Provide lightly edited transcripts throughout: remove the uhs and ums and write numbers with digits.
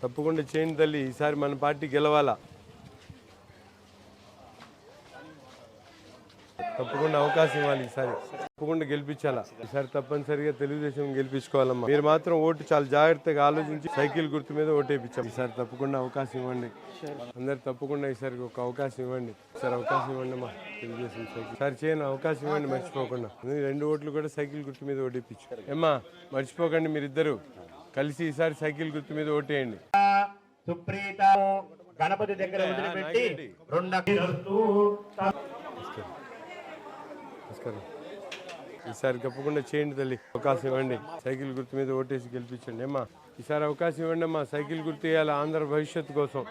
తప్పకుండా చేయండి తల్లి, ఈసారి మన పార్టీ గెలవాలా. తప్పకుండా అవకాశం ఇవ్వాలి, ఈసారి తప్పకుండా గెలిపించాలా. ఈసారి తప్పనిసరిగా తెలుగుదేశం గెలిపించుకోవాలమ్మా. మీరు మాత్రం ఓటు చాలా జాగ్రత్తగా ఆలోచించి సైకిల్ గుర్తు మీద ఓటేపించాం. ఈసారి తప్పకుండా అవకాశం ఇవ్వండి అందరు, తప్పకుండా ఈసారి ఒక అవకాశం ఇవ్వండి. ఈసారి అవకాశం ఇవ్వండి అమ్మా తెలుగుదేశం సైకిల్. ఈసారి చేయను అవకాశం ఇవ్వండి మర్చిపోకుండా. 2 ఓట్లు కూడా సైకిల్ గుర్తు మీద ఓటేపించు ఏమ్మా, మర్చిపోకండి. మీరిద్దరు కలిసి ఈసారి సైకిల్ గుర్తు మీద ఓటేయండి. సుప్రీత గణపతి దగ్గర వదిలిపెట్టి నమస్కారం. ఈసారి తప్పకుండా చేయండి తల్లి, అవకాశం ఇవ్వండి. సైకిల్ గుర్తు మీద ఓటేసి గెలిపించండి అమ్మా. ఈసారి అవకాశం ఇవ్వండి అమ్మా, సైకిల్ గుర్తు వేయాలి ఆంధ్ర భవిష్యత్తు కోసం.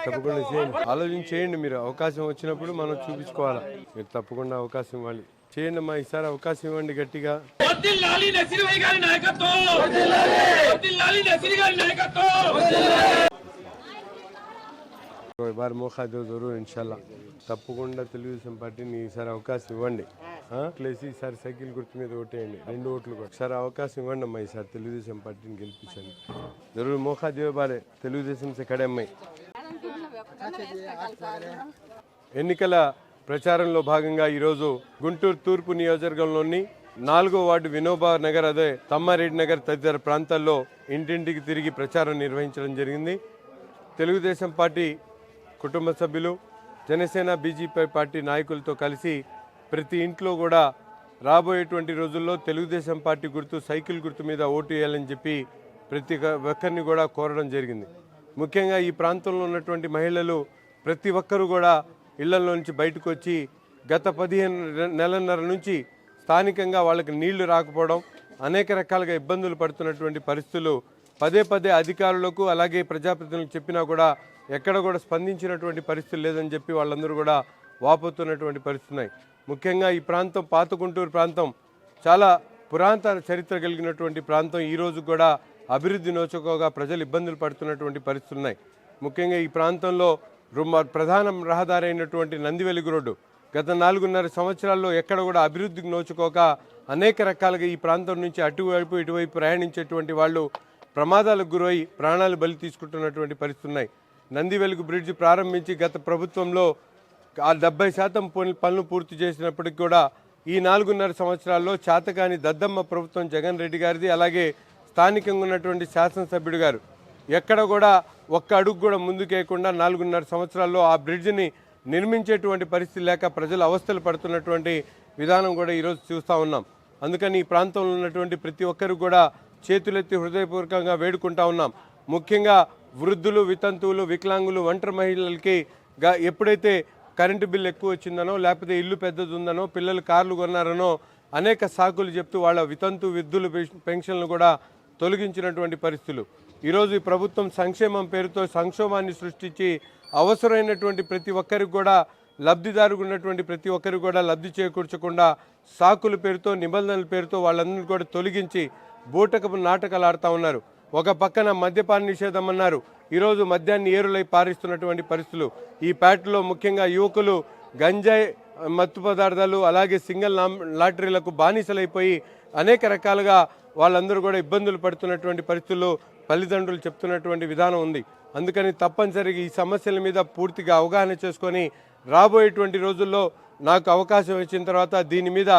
తప్పకుండా చేయండి, ఆలోచన చేయండి. మీరు అవకాశం వచ్చినప్పుడు మనం చూపించుకోవాలా. మీరు తప్పకుండా అవకాశం ఇవ్వాలి, చేయండి అమ్మా. ఈసారి అవకాశం ఇవ్వండి గట్టిగా. బార్ మోఖా దో జరూర్ ఇన్షాల్లా. తప్పకుండా తెలుగుదేశం పార్టీని ఈసారి అవకాశం ఇవ్వండి. ఈసారి సైకిల్ గుర్తు మీద ఓటేయండి. 2 ఓట్లు కూడా ఈసారి అవకాశం ఇవ్వండి అమ్మా. ఈసారి తెలుగుదేశం పార్టీని గెలిపించండి. జరూర్ మోఖా దివే బారే తెలుగుదేశం సే ఖడే అమ్మాయి. ఎన్నికల ప్రచారంలో భాగంగా ఈరోజు గుంటూరు తూర్పు నియోజకవర్గంలోని 4వ వార్డు వినోబా నగర్, అదే తమ్మారెడ్డి నగర్ తదితర ప్రాంతాల్లో ఇంటింటికి తిరిగి ప్రచారం నిర్వహించడం జరిగింది. తెలుగుదేశం పార్టీ కుటుంబ సభ్యులు, జనసేన, బీజేపీ పార్టీ నాయకులతో కలిసి ప్రతి ఇంట్లో కూడా రాబోయేటువంటి రోజుల్లో తెలుగుదేశం పార్టీ గుర్తు సైకిల్ గుర్తు మీద ఓటు వేయాలని చెప్పి ప్రతి ఒక్కరిని కూడా కోరడం జరిగింది. ముఖ్యంగా ఈ ప్రాంతంలో ఉన్నటువంటి మహిళలు ప్రతి ఒక్కరూ కూడా ఇళ్లలో నుంచి బయటకు వచ్చి గత 15 నెలన్నర నుంచి స్థానికంగా వాళ్ళకి నీళ్లు రాకపోవడం, అనేక రకాలుగా ఇబ్బందులు పడుతున్నటువంటి పరిస్థితులు పదే పదే అధికారులకు అలాగే ప్రజాప్రతినిధులకు చెప్పినా కూడా ఎక్కడ కూడా స్పందించినటువంటి పరిస్థితులు లేదని చెప్పి వాళ్ళందరూ కూడా వాపోతున్నటువంటి పరిస్థితున్నాయి. ముఖ్యంగా ఈ ప్రాంతం పాత గుంటూరు ప్రాంతం చాలా పురాతన చరిత్ర కలిగినటువంటి ప్రాంతం. ఈ రోజు కూడా అభివృద్ధి నోచుకోగా ప్రజలు ఇబ్బందులు పడుతున్నటువంటి పరిస్థితులు ఉన్నాయి. ముఖ్యంగా ఈ ప్రాంతంలో ప్రధాన రహదారి అయినటువంటి నందివెలుగు రోడ్డు గత 4.5 సంవత్సరాల్లో ఎక్కడ కూడా అభివృద్ధికి నోచుకోక అనేక రకాలుగా ఈ ప్రాంతం నుంచి అటువైపు ఇటువైపు ప్రయాణించేటువంటి వాళ్ళు ప్రమాదాలకు గురై ప్రాణాలు బలి తీసుకుంటున్నటువంటి పరిస్థితులు ఉన్నాయి. నందివెలుగు బ్రిడ్జి ప్రారంభించి గత ప్రభుత్వంలో 70% పనులు పూర్తి చేసినప్పటికీ కూడా ఈ 4.5 సంవత్సరాల్లో చేతకాని దద్దమ్మ ప్రభుత్వం జగన్ రెడ్డి గారిది, అలాగే స్థానికంగా ఉన్నటువంటి శాసనసభ్యుడు గారు ఎక్కడ కూడా ఒక్క అడుగు కూడా ముందుకేయకుండా 4.5 సంవత్సరాల్లో ఆ బ్రిడ్జిని నిర్మించేటువంటి పరిస్థితి లేక ప్రజలు అవస్థలు పడుతున్నటువంటి విధానం కూడా ఈరోజు చూస్తూ ఉన్నాం. అందుకని ఈ ప్రాంతంలో ఉన్నటువంటి ప్రతి ఒక్కరు కూడా చేతులెత్తి హృదయపూర్వకంగా వేడుకుంటా ఉన్నాం. ముఖ్యంగా వృద్ధులు, వితంతువులు, వికలాంగులు, ఒంటరి మహిళలకి ఎప్పుడైతే కరెంటు బిల్లు ఎక్కువ వచ్చిందనో, లేకపోతే ఇల్లు పెద్దది ఉందనో, పిల్లలు కార్లు కొన్నారనో అనేక సాకులు చెప్తూ వాళ్ళ వితంతు వృద్ధులు పెన్షన్లు కూడా తొలగించినటువంటి పరిస్థితులు. ఈరోజు ఈ ప్రభుత్వం సంక్షేమం పేరుతో సంక్షోభాన్ని సృష్టించి అవసరమైనటువంటి ప్రతి ఒక్కరికి కూడా లబ్ధిదారుగా ఉన్నటువంటి ప్రతి ఒక్కరికి కూడా లబ్ధి చేకూర్చకుండా సాకుల పేరుతో, నిబంధనల పేరుతో వాళ్ళందరినీ కూడా తొలగించి బూటకపు నాటకాలు ఆడుతూ ఉన్నారు. ఒక పక్కన మద్యపాన నిషేధం అన్నారు, ఈరోజు మద్యాన్ని ఏరులై పారిస్తున్నటువంటి పరిస్థితులు. ఈ పేటలో ముఖ్యంగా యువకులు గంజాయి, మత్తు పదార్థాలు, అలాగే సింగిల్ లాటరీలకు బానిసలైపోయి అనేక రకాలుగా వాళ్ళందరూ కూడా ఇబ్బందులు పడుతున్నటువంటి పరిస్థితుల్లో తల్లిదండ్రులు చెప్తున్నటువంటి విధానం ఉంది. అందుకని తప్పనిసరిగా ఈ సమస్యల మీద పూర్తిగా అవగాహన చేసుకొని రాబోయేటువంటి రోజుల్లో నాకు అవకాశం ఇచ్చిన తర్వాత దీని మీద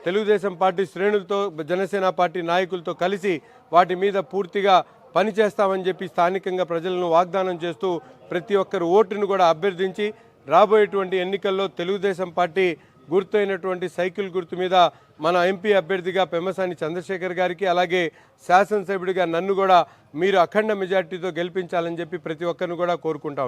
తెలుగుదేశం పార్టీ శ్రేణులతో, జనసేన పార్టీ నాయకులతో కలిసి వాటి మీద పూర్తిగా పనిచేస్తామని చెప్పి స్థానికంగా ప్రజలను వాగ్దానం చేస్తూ ప్రతి ఒక్కరు ఓటును కూడా అభ్యర్థించి రాబోయేటువంటి ఎన్నికల్లో తెలుగుదేశం పార్టీ గుర్తైనటువంటి సైకిల్ గుర్తు మీద మన ఎంపీ అభ్యర్థిగా పెమ్మసాని చంద్రశేఖర్ గారికి, అలాగే శాసనసభ్యుడిగా నన్ను కూడా మీరు అఖండ మెజార్టీతో గెలిపించాలని చెప్పి ప్రతి ఒక్కరిని కూడా కోరుకుంటాం.